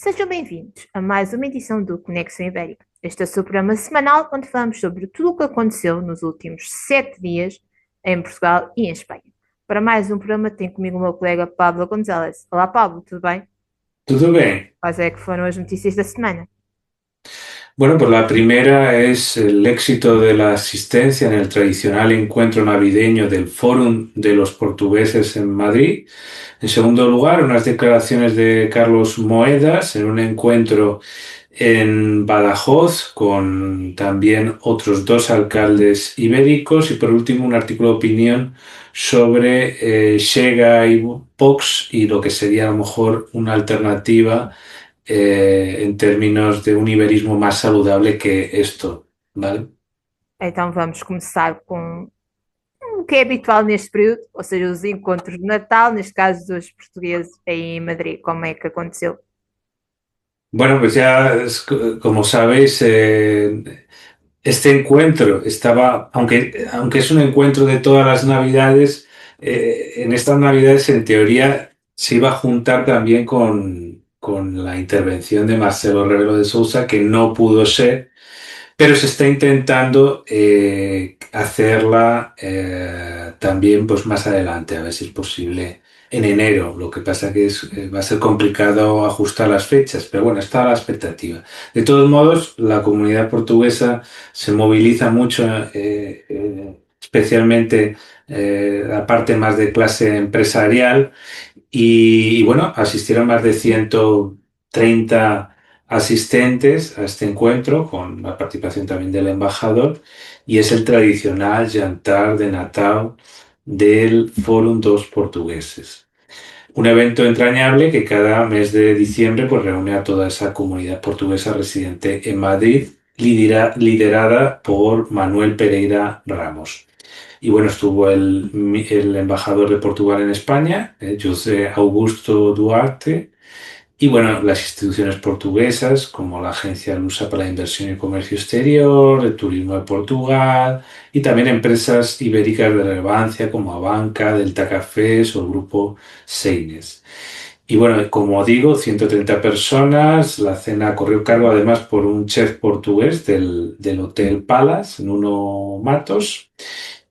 Sejam bem-vindos a mais uma edição do Conexão Ibérica. Este é o seu programa semanal onde falamos sobre tudo o que aconteceu nos últimos 7 dias em Portugal e em Espanha. Para mais um programa tenho comigo o meu colega Pablo González. Olá Pablo, tudo bem? Todo bien. Quais é que foram as notícias da semana? Bueno, pues la primera es el éxito de la asistencia en el tradicional encuentro navideño del Fórum de los Portugueses en Madrid. En segundo lugar, unas declaraciones de Carlos Moedas en un encuentro en Badajoz con también otros dos alcaldes ibéricos. Y por último, un artículo de opinión sobre Chega y Vox y lo que sería a lo mejor una alternativa en términos de un iberismo más saludable que esto, ¿vale? Então vamos começar com o que é habitual neste período, ou seja, os encontros de Natal, neste caso dos portugueses aí em Madrid. Como é que aconteceu? Bueno, pues ya, como sabéis, este encuentro estaba, aunque es un encuentro de todas las Navidades, en estas Navidades en teoría se iba a juntar también con la intervención de Marcelo Rebelo de Sousa, que no pudo ser. Pero se está intentando hacerla también pues más adelante, a ver si es posible en enero. Lo que pasa que va a ser complicado ajustar las fechas, pero bueno, está a la expectativa. De todos modos, la comunidad portuguesa se moviliza mucho, especialmente la parte más de clase empresarial, y bueno, asistieron más de 130 asistentes a este encuentro, con la participación también del embajador, y es el tradicional jantar de Natal del Fórum dos Portugueses. Un evento entrañable que cada mes de diciembre pues, reúne a toda esa comunidad portuguesa residente en Madrid, liderada por Manuel Pereira Ramos. Y bueno, estuvo el embajador de Portugal en España, José Augusto Duarte, y bueno, las instituciones portuguesas como la Agencia Lusa para la Inversión y Comercio Exterior, el Turismo de Portugal y también empresas ibéricas de relevancia como Abanca, Delta Cafés o el Grupo Seines. Y bueno, como digo, 130 personas, la cena corrió a cargo además por un chef portugués del Hotel Palace, Nuno Matos,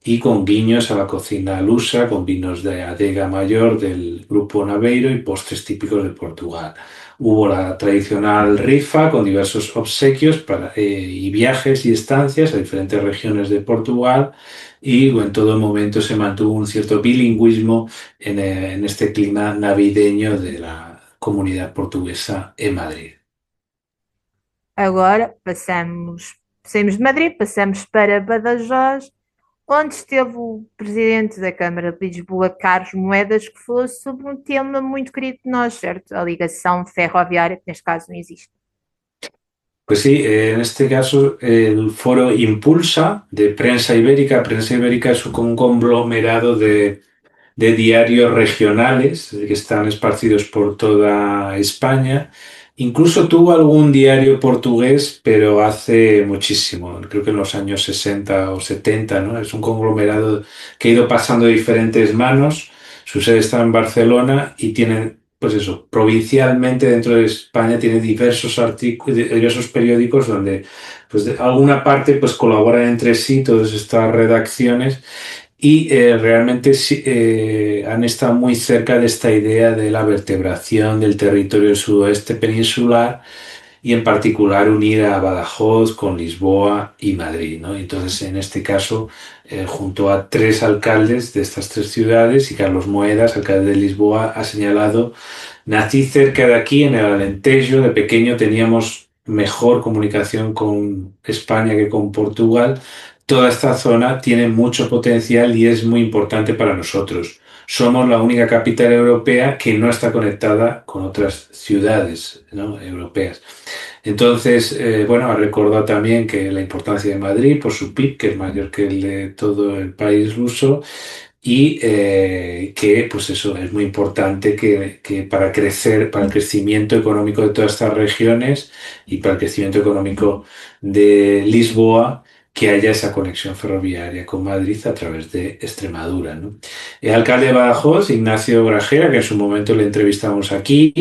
y con guiños a la cocina lusa, con vinos de adega mayor del grupo Naveiro y postres típicos de Portugal. Hubo la tradicional rifa con diversos obsequios y viajes y estancias a diferentes regiones de Portugal, y en todo momento se mantuvo un cierto bilingüismo en este clima navideño de la comunidad portuguesa en Madrid. Agora saímos de Madrid, passamos para Badajoz, onde esteve o presidente da Câmara de Lisboa, Carlos Moedas, que falou sobre um tema muito querido de nós, certo? A ligação ferroviária, que neste caso não existe. Pues sí, en este caso el foro Impulsa de Prensa Ibérica. Prensa Ibérica es un conglomerado de diarios regionales que están esparcidos por toda España. Incluso tuvo algún diario portugués, pero hace muchísimo, creo que en los años 60 o 70, ¿no? Es un conglomerado que ha ido pasando de diferentes manos. Su sede está en Barcelona y tienen, pues eso, provincialmente dentro de España tiene diversos artículos, diversos periódicos donde, pues de alguna parte, pues colaboran entre sí todas estas redacciones, y realmente sí, han estado muy cerca de esta idea de la vertebración del territorio sudoeste peninsular, y en particular unir a Badajoz con Lisboa y Madrid, ¿no? Entonces, en este caso, junto a tres alcaldes de estas tres ciudades, y Carlos Moedas, alcalde de Lisboa, ha señalado: nací cerca de aquí, en el Alentejo, de pequeño teníamos mejor comunicación con España que con Portugal. Toda esta zona tiene mucho potencial y es muy importante para nosotros. Somos la única capital europea que no está conectada con otras ciudades, ¿no?, europeas. Entonces, bueno, ha recordado también que la importancia de Madrid por su PIB, que es mayor que el de todo el país luso, y que, pues eso, es muy importante que para crecer, para el crecimiento económico de todas estas regiones y para el crecimiento económico de Lisboa, que haya esa conexión ferroviaria con Madrid a través de Extremadura, ¿no? El alcalde de Badajoz, Ignacio Grajera, que en su momento le entrevistamos aquí,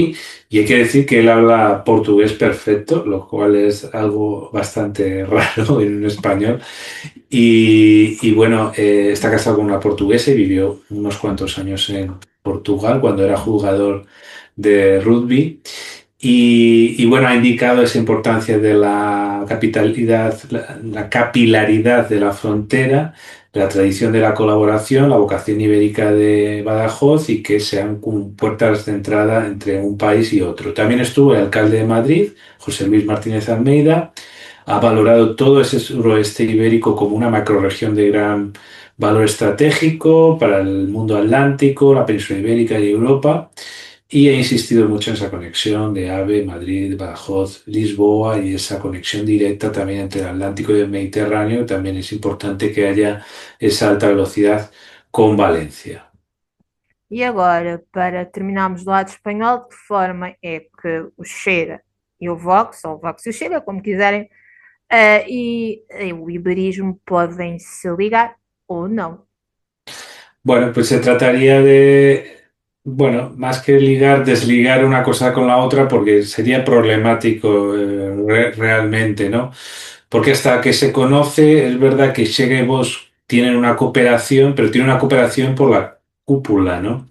y hay que decir que él habla portugués perfecto, lo cual es algo bastante raro en un español. Y bueno, está casado con una portuguesa y vivió unos cuantos años en Portugal cuando era jugador de rugby. Y bueno, ha indicado esa importancia de la capitalidad, la capilaridad de la frontera, la tradición de la colaboración, la vocación ibérica de Badajoz y que sean como puertas de entrada entre un país y otro. También estuvo el alcalde de Madrid, José Luis Martínez Almeida, ha valorado todo ese suroeste ibérico como una macrorregión de gran valor estratégico para el mundo atlántico, la península ibérica y Europa. Y he insistido mucho en esa conexión de AVE, Madrid, Badajoz, Lisboa y esa conexión directa también entre el Atlántico y el Mediterráneo. También es importante que haya esa alta velocidad con Valencia. E agora, para terminarmos do lado espanhol, de que forma é que o Chega e o Vox, ou o Vox e o Chega, como quiserem, e o iberismo podem se ligar ou não? Bueno, pues se trataría de, bueno, más que ligar, desligar una cosa con la otra porque sería problemático realmente, ¿no? Porque hasta que se conoce, es verdad que Chega y Vox tienen una cooperación, pero tienen una cooperación por la cúpula, ¿no?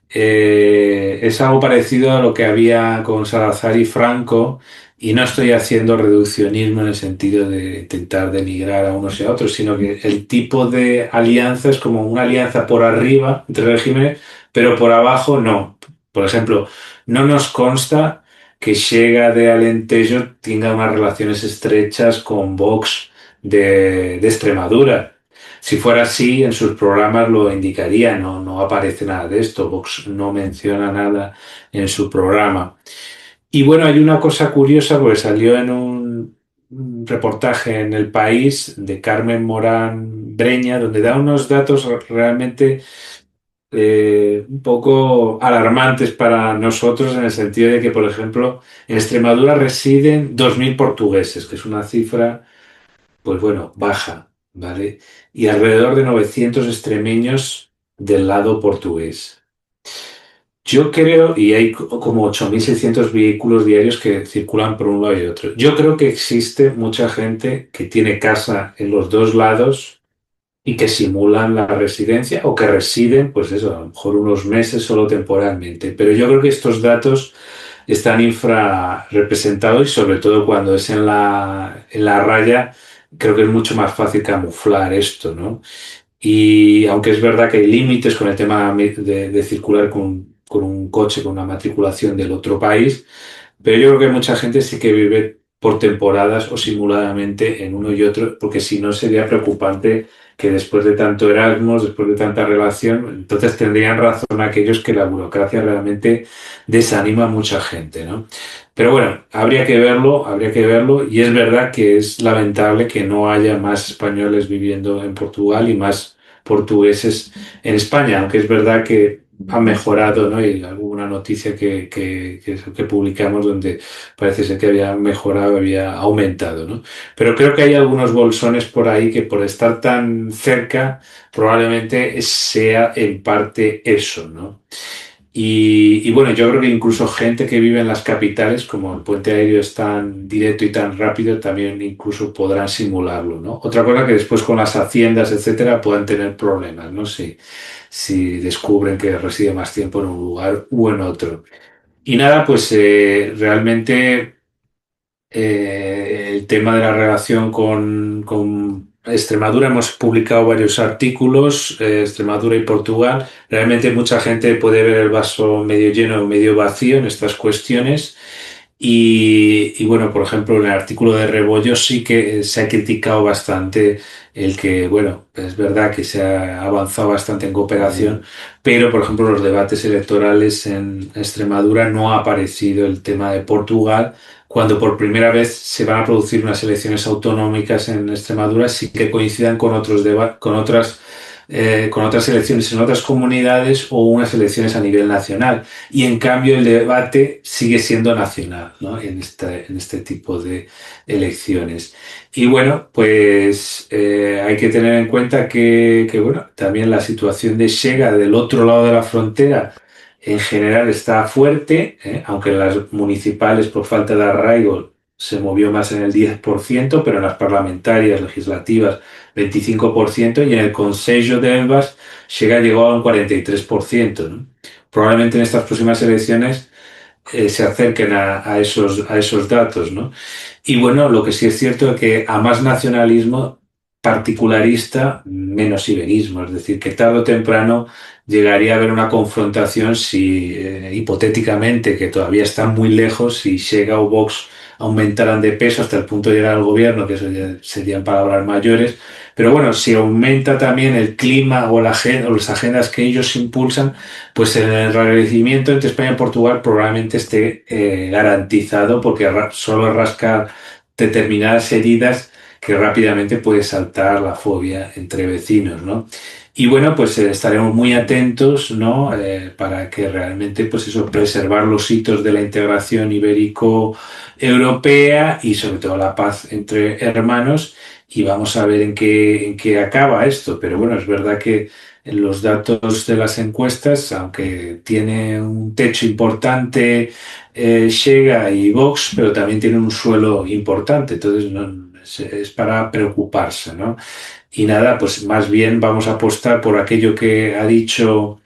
Es algo parecido a lo que había con Salazar y Franco, y no estoy haciendo reduccionismo en el sentido de intentar denigrar a unos y a otros, sino que el tipo de alianza es como una alianza por arriba entre regímenes, pero por abajo no. Por ejemplo, no nos consta que Chega de Alentejo tenga unas relaciones estrechas con Vox de Extremadura. Si fuera así, en sus programas lo indicaría, no, no aparece nada de esto, Vox no menciona nada en su programa. Y bueno, hay una cosa curiosa, porque salió en un reportaje en El País de Carmen Morán Breña, donde da unos datos realmente un poco alarmantes para nosotros en el sentido de que, por ejemplo, en Extremadura residen 2.000 portugueses, que es una cifra pues bueno, baja, ¿vale? Y alrededor de 900 extremeños del lado portugués. Yo creo, y hay como 8.600 vehículos diarios que circulan por un lado y otro. Yo creo que existe mucha gente que tiene casa en los dos lados y que simulan la residencia o que residen, pues eso, a lo mejor unos meses solo temporalmente. Pero yo creo que estos datos están infrarrepresentados y sobre todo cuando es en la raya, creo que es mucho más fácil camuflar esto, ¿no? Y aunque es verdad que hay límites con el tema de circular con un coche con una matriculación del otro país, pero yo creo que mucha gente sí que vive por temporadas o simuladamente en uno y otro, porque si no sería preocupante que después de tanto Erasmus, después de tanta relación, entonces tendrían razón aquellos que la burocracia realmente desanima a mucha gente, ¿no? Pero bueno, habría que verlo, y es verdad que es lamentable que no haya más españoles viviendo en Portugal y más portugueses en España, aunque es verdad que ha mejorado, ¿no? Y alguna noticia que publicamos donde parece ser que había mejorado, había aumentado, ¿no? Pero creo que hay algunos bolsones por ahí que por estar tan cerca probablemente sea en parte eso, ¿no? Y bueno, yo creo que incluso gente que vive en las capitales, como el puente aéreo es tan directo y tan rápido, también incluso podrán simularlo, ¿no? Otra cosa que después con las haciendas, etcétera, puedan tener problemas, ¿no? Si descubren que reside más tiempo en un lugar u en otro. Y nada, pues realmente el tema de la relación con Extremadura, hemos publicado varios artículos, Extremadura y Portugal. Realmente mucha gente puede ver el vaso medio lleno o medio vacío en estas cuestiones. Y bueno, por ejemplo, en el artículo de Rebollo sí que se ha criticado bastante el que, bueno, es verdad que se ha avanzado bastante en cooperación, pero por ejemplo, en los debates electorales en Extremadura no ha aparecido el tema de Portugal. Cuando por primera vez se van a producir unas elecciones autonómicas en Extremadura, sí que coincidan con otros con otras con otras elecciones en otras comunidades o unas elecciones a nivel nacional. Y en cambio el debate sigue siendo nacional, ¿no? En este tipo de elecciones. Y bueno, pues hay que tener en cuenta bueno, también la situación de Chega del otro lado de la frontera en general está fuerte, aunque en las municipales por falta de arraigo se movió más en el 10%, pero en las parlamentarias, legislativas, 25%, y en el Consejo de Elvas llegó a un 43%, ¿no? Probablemente en estas próximas elecciones se acerquen a esos datos, ¿no? Y bueno, lo que sí es cierto es que a más nacionalismo particularista, menos iberismo, es decir, que tarde o temprano llegaría a haber una confrontación si, hipotéticamente, que todavía está muy lejos, si llega o Vox aumentaran de peso hasta el punto de llegar al gobierno, que eso ya serían palabras mayores, pero bueno, si aumenta también el clima o, o las agendas que ellos impulsan, pues el enrarecimiento entre España y Portugal probablemente esté garantizado porque solo rascar determinadas heridas que rápidamente puede saltar la fobia entre vecinos, ¿no? Y bueno, pues estaremos muy atentos, ¿no? Para que realmente, pues eso, preservar los hitos de la integración ibérico-europea y sobre todo la paz entre hermanos. Y vamos a ver en qué acaba esto. Pero bueno, es verdad que en los datos de las encuestas, aunque tiene un techo importante, Chega y Vox, pero también tiene un suelo importante. Entonces, es para preocuparse, ¿no? Y nada, pues más bien vamos a apostar por aquello que ha dicho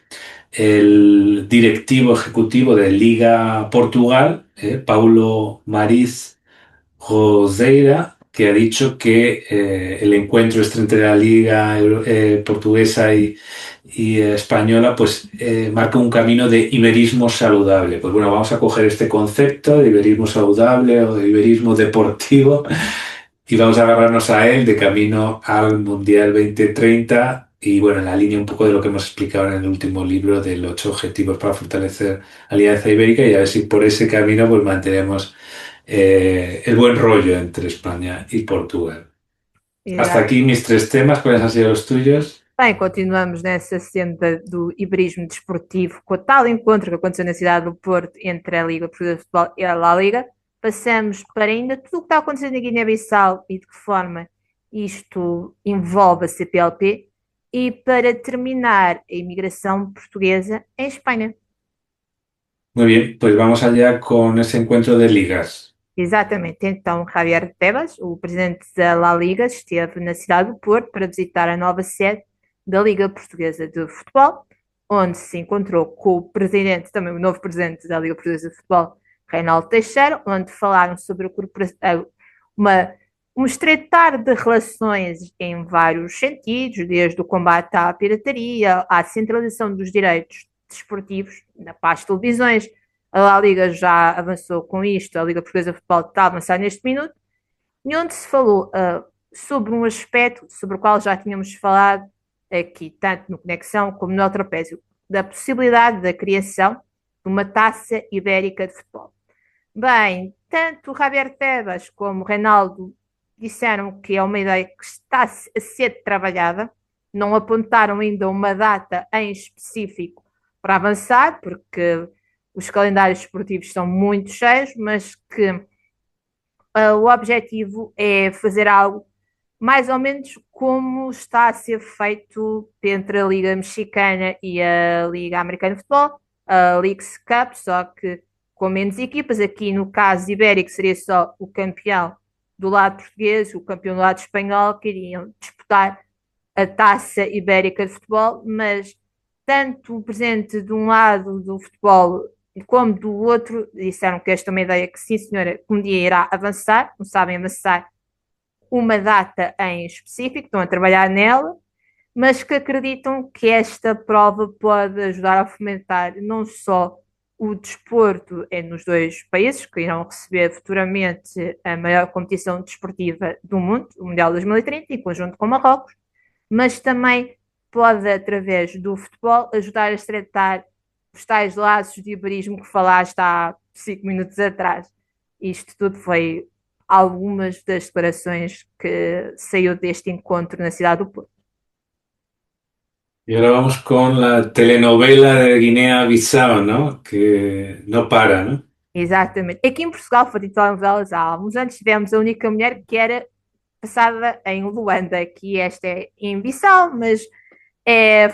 el directivo ejecutivo de Liga Portugal, Paulo Mariz Roseira, que ha dicho que el encuentro entre la Liga Portuguesa y española pues marca un camino de iberismo saludable. Pues bueno, vamos a coger este concepto de iberismo saludable o de iberismo deportivo y vamos a agarrarnos a él de camino al Mundial 2030 y bueno, en la línea un poco de lo que hemos explicado en el último libro de los 8 objetivos para fortalecer Alianza Ibérica y a ver si por ese camino pues mantenemos el buen rollo entre España y Portugal. Hasta Exato. aquí mis 3 temas, ¿cuáles han sido los tuyos? Bem, continuamos nessa senda do iberismo desportivo, com o tal encontro que aconteceu na cidade do Porto entre a Liga Portuguesa de Futebol e a La Liga. Passamos para ainda tudo o que está acontecendo na Guiné-Bissau e de que forma isto envolve a CPLP. E para terminar, a imigração portuguesa em Espanha. Muy bien, pues vamos allá con ese encuentro de ligas. Exatamente. Então, Javier Tebas, o presidente da La Liga, esteve na cidade do Porto para visitar a nova sede da Liga Portuguesa de Futebol, onde se encontrou com o presidente, também o novo presidente da Liga Portuguesa de Futebol, Reinaldo Teixeira, onde falaram sobre um estreitar de relações em vários sentidos, desde o combate à pirataria, à centralização dos direitos desportivos, para as televisões. A La Liga já avançou com isto, a Liga Portuguesa de Futebol está a avançar neste minuto, e onde se falou sobre um aspecto sobre o qual já tínhamos falado aqui, tanto no Conexão como no Trapézio, da possibilidade da criação de uma taça ibérica de futebol. Bem, tanto o Javier Tebas como o Reinaldo disseram que é uma ideia que está a ser trabalhada, não apontaram ainda uma data em específico para avançar, porque os calendários esportivos são muito cheios, mas que o objetivo é fazer algo mais ou menos como está a ser feito entre a Liga Mexicana e a Liga Americana de Futebol, a Leagues Cup, só que com menos equipas. Aqui no caso ibérico seria só o campeão do lado português, o campeão do lado espanhol, que iriam disputar a Taça Ibérica de Futebol, mas tanto o presidente de um lado do futebol como do outro disseram que esta é uma ideia que, sim senhora, um dia irá avançar, não sabem avançar uma data em específico, estão a trabalhar nela, mas que acreditam que esta prova pode ajudar a fomentar não só o desporto nos dois países, que irão receber futuramente a maior competição desportiva do mundo, o Mundial 2030, em conjunto com Marrocos, mas também pode, através do futebol, ajudar a estreitar os tais laços de iberismo que falaste há 5 minutos atrás. Isto tudo foi algumas das declarações que saiu deste encontro na cidade do Porto. Y ahora vamos con la telenovela de Guinea-Bissau, ¿no? Que no para, ¿no? Exatamente. Aqui em Portugal, foi de telenovelas, há alguns anos tivemos a única mulher que era passada em Luanda, que esta é em Bissau, mas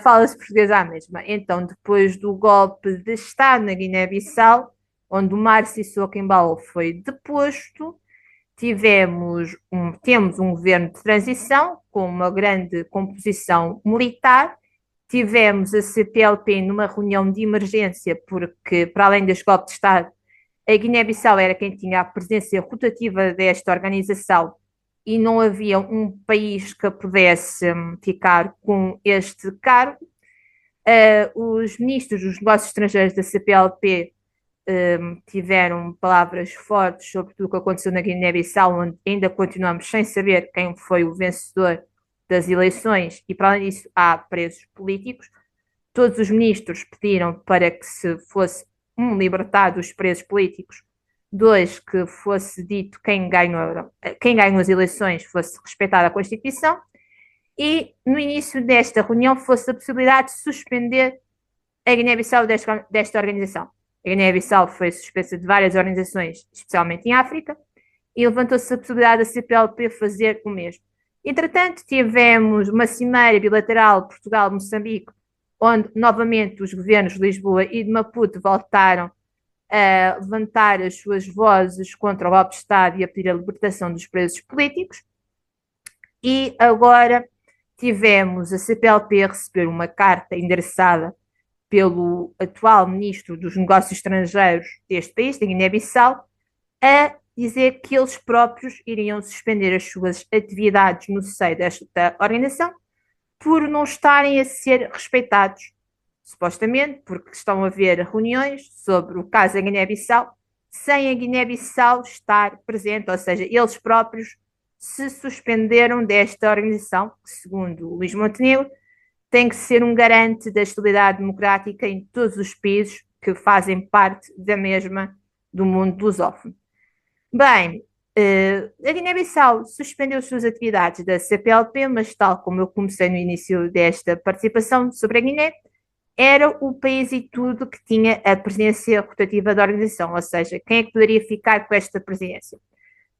fala-se português à mesma. Então, depois do golpe de Estado na Guiné-Bissau, onde o Márcio Sissoko Embalo foi deposto, temos um governo de transição com uma grande composição militar. Tivemos a CPLP numa reunião de emergência, porque, para além deste golpe de Estado, a Guiné-Bissau era quem tinha a presidência rotativa desta organização e não havia um país que pudesse ficar com este cargo. Os ministros dos negócios estrangeiros da CPLP tiveram palavras fortes sobre tudo o que aconteceu na Guiné-Bissau, onde ainda continuamos sem saber quem foi o vencedor das eleições e, para além disso, há presos políticos. Todos os ministros pediram para que se fosse libertado os presos políticos, dois, que fosse dito quem ganhou as eleições fosse respeitada a Constituição, e no início desta reunião fosse a possibilidade de suspender a Guiné-Bissau desta organização. A Guiné-Bissau foi suspensa de várias organizações, especialmente em África, e levantou-se a possibilidade da CPLP fazer o mesmo. Entretanto, tivemos uma cimeira bilateral Portugal-Moçambique, onde novamente os governos de Lisboa e de Maputo voltaram a levantar as suas vozes contra o golpe de Estado e a pedir a libertação dos presos políticos. E agora tivemos a CPLP a receber uma carta endereçada pelo atual ministro dos Negócios Estrangeiros deste país, da Guiné-Bissau, a dizer que eles próprios iriam suspender as suas atividades no seio desta organização por não estarem a ser respeitados, supostamente, porque estão a haver reuniões sobre o caso da Guiné-Bissau sem a Guiné-Bissau estar presente, ou seja, eles próprios se suspenderam desta organização, que, segundo Luís Montenegro, tem que ser um garante da estabilidade democrática em todos os países que fazem parte da mesma do mundo lusófono. Bem, a Guiné-Bissau suspendeu as suas atividades da CPLP, mas tal como eu comecei no início desta participação sobre a Guiné, era o país e tudo que tinha a presidência rotativa da organização, ou seja, quem é que poderia ficar com esta presidência?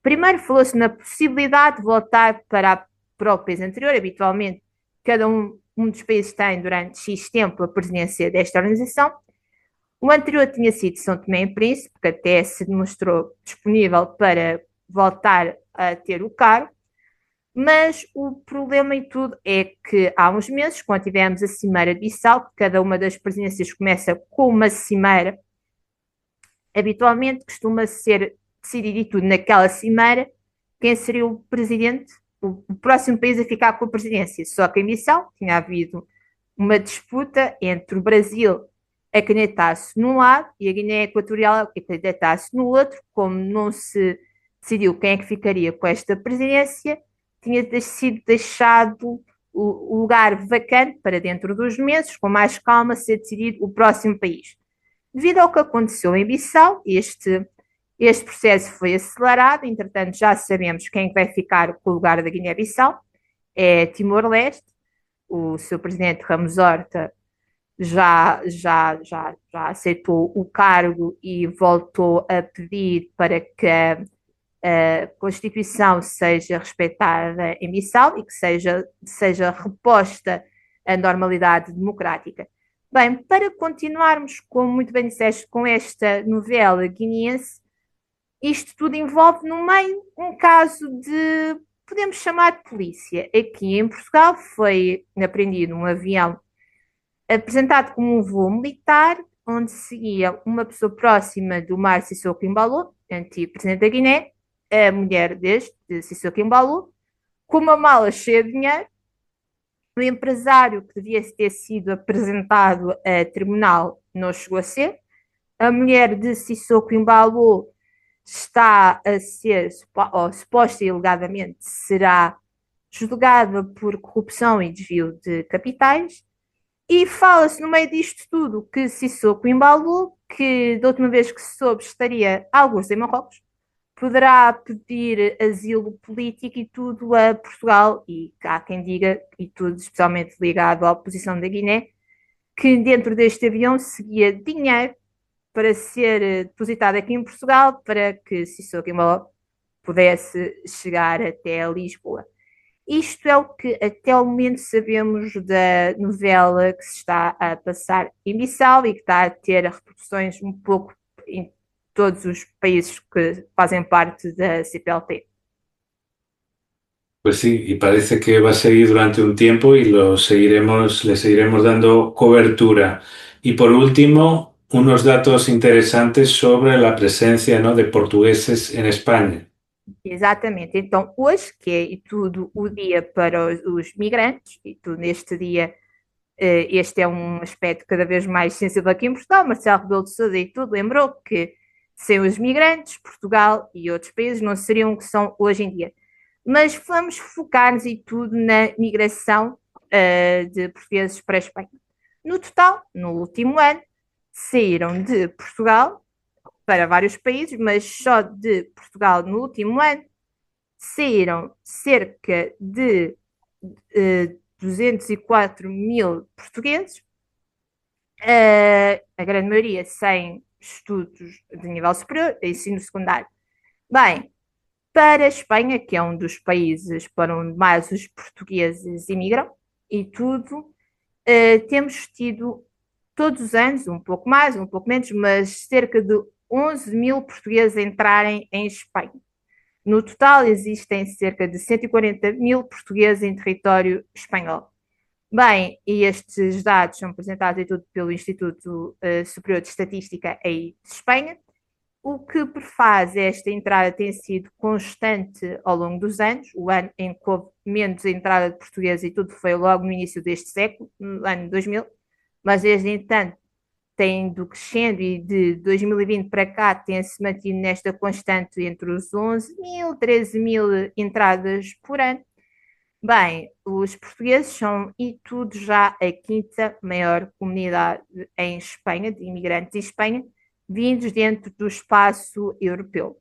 Primeiro falou-se na possibilidade de voltar para o país anterior. Habitualmente, cada um dos países tem durante X tempo a presidência desta organização. O anterior tinha sido São Tomé e Príncipe, que até se demonstrou disponível para voltar a ter o cargo, mas o problema em tudo é que há uns meses, quando tivemos a Cimeira de Bissau, cada uma das presidências começa com uma cimeira, habitualmente costuma ser decidido e tudo naquela cimeira quem seria o presidente, o próximo país a ficar com a presidência. Só que em Bissau tinha havido uma disputa entre o Brasil a candidatar-se num lado e a Guiné Equatorial a candidatar-se no outro. Como não se decidiu quem é que ficaria com esta presidência, tinha sido deixado o lugar vacante para dentro dos meses, com mais calma, ser decidido o próximo país. Devido ao que aconteceu em Bissau, este processo foi acelerado. Entretanto, já sabemos quem vai ficar com o lugar da Guiné-Bissau, é Timor-Leste. O seu presidente Ramos Horta já aceitou o cargo e voltou a pedir para que a Constituição seja respeitada em Bissau e que seja reposta a normalidade democrática. Bem, para continuarmos, como muito bem disseste, com esta novela guineense, isto tudo envolve no meio um caso de, podemos chamar de polícia. Aqui em Portugal foi apreendido um avião apresentado como um voo militar, onde seguia uma pessoa próxima do Márcio Sissoko Embalo, antigo presidente da Guiné, a mulher de Sissoko Embalo, com uma mala cheia de dinheiro. O empresário que devia ter sido apresentado a tribunal não chegou a ser. A mulher de Sissoko Embalo está a ser, ou suposta e alegadamente, será julgada por corrupção e desvio de capitais. E fala-se no meio disto tudo que Sissoko Embalo, que da última vez que se soube estaria alguns em Marrocos, poderá pedir asilo político e tudo a Portugal, e há quem diga, e tudo especialmente ligado à oposição da Guiné, que dentro deste avião seguia dinheiro para ser depositado aqui em Portugal, para que Sissoko Embaló pudesse chegar até a Lisboa. Isto é o que até o momento sabemos da novela que se está a passar em Bissau e que está a ter repercussões um pouco em todos os países que fazem parte da CPLP. Pues sí, y parece que va a seguir durante un tiempo y le seguiremos dando cobertura. Y por último, unos datos interesantes sobre la presencia, ¿no?, de portugueses en España. Exatamente. Então, hoje, que é e tudo o dia para os migrantes, e tudo neste dia, este é um aspecto cada vez mais sensível aqui em Portugal. Marcelo Rebelo de Sousa e tudo lembrou que sem os migrantes, Portugal e outros países não seriam o que são hoje em dia. Mas vamos focar-nos e tudo na migração de portugueses para a Espanha. No total, no último ano, saíram de Portugal para vários países, mas só de Portugal no último ano saíram cerca de 204 mil portugueses, a grande maioria sem estudos de nível superior, ensino secundário. Bem, para a Espanha, que é um dos países para onde mais os portugueses imigram, e tudo, temos tido todos os anos, um pouco mais, um pouco menos, mas cerca de 11 mil portugueses a entrarem em Espanha. No total, existem cerca de 140 mil portugueses em território espanhol. Bem, e estes dados são apresentados e tudo pelo Instituto Superior de Estatística aí de Espanha. O que prefaz esta entrada tem sido constante ao longo dos anos. O ano em que houve menos entrada de portugueses e tudo foi logo no início deste século, no ano 2000, mas desde então tem ido crescendo e de 2020 para cá tem-se mantido nesta constante entre os 11 mil, 13 mil entradas por ano. Bem, os portugueses são, e tudo, já a quinta maior comunidade em Espanha, de imigrantes em Espanha, vindos dentro do espaço europeu.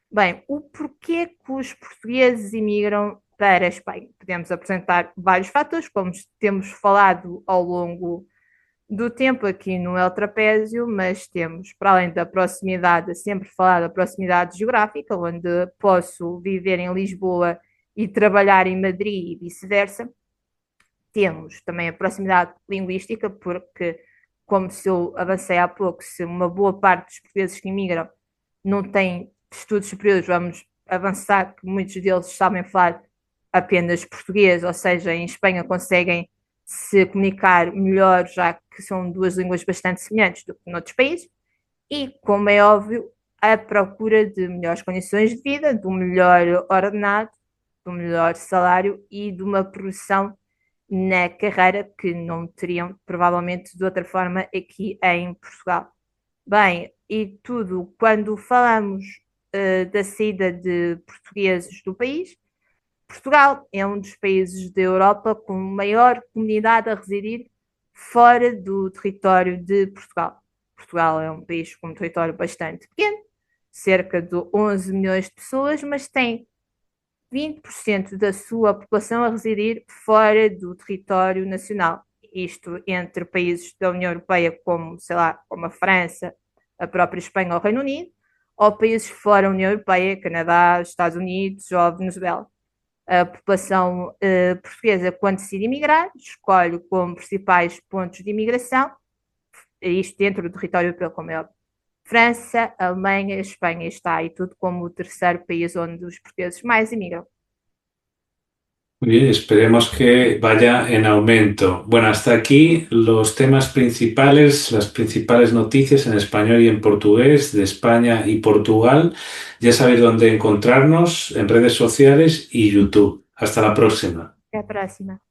Bem, o porquê que os portugueses imigram para a Espanha? Podemos apresentar vários fatores, como temos falado ao longo do tempo aqui no El Trapézio, mas temos, para além da proximidade, sempre falar da proximidade geográfica, onde posso viver em Lisboa e trabalhar em Madrid e vice-versa. Temos também a proximidade linguística, porque, como se eu avancei há pouco, se uma boa parte dos portugueses que imigram não têm estudos superiores, vamos avançar que muitos deles sabem falar apenas português, ou seja, em Espanha conseguem se comunicar melhor, já que são duas línguas bastante semelhantes do que noutros países, e, como é óbvio, a procura de melhores condições de vida, de um melhor ordenado, de um melhor salário e de uma progressão na carreira que não teriam provavelmente de outra forma aqui em Portugal. Bem, e tudo, quando falamos da saída de portugueses do país, Portugal é um dos países da Europa com maior comunidade a residir fora do território de Portugal. Portugal é um país com um território bastante pequeno, cerca de 11 milhões de pessoas, mas tem 20% da sua população a residir fora do território nacional. Isto entre países da União Europeia como, sei lá, como a França, a própria Espanha ou o Reino Unido, ou países fora da União Europeia, Canadá, Estados Unidos ou Venezuela. A população portuguesa, quando decide emigrar, escolhe como principais pontos de imigração, isto dentro do território europeu, como é óbvio, França, Alemanha, Espanha está, e tudo como o terceiro país onde os portugueses mais imigram. Muy bien, esperemos que vaya en aumento. Bueno, hasta aquí los temas principales, las principales noticias en español y en portugués de España y Portugal. Ya sabéis dónde encontrarnos en redes sociales y YouTube. Hasta la próxima. Até a próxima.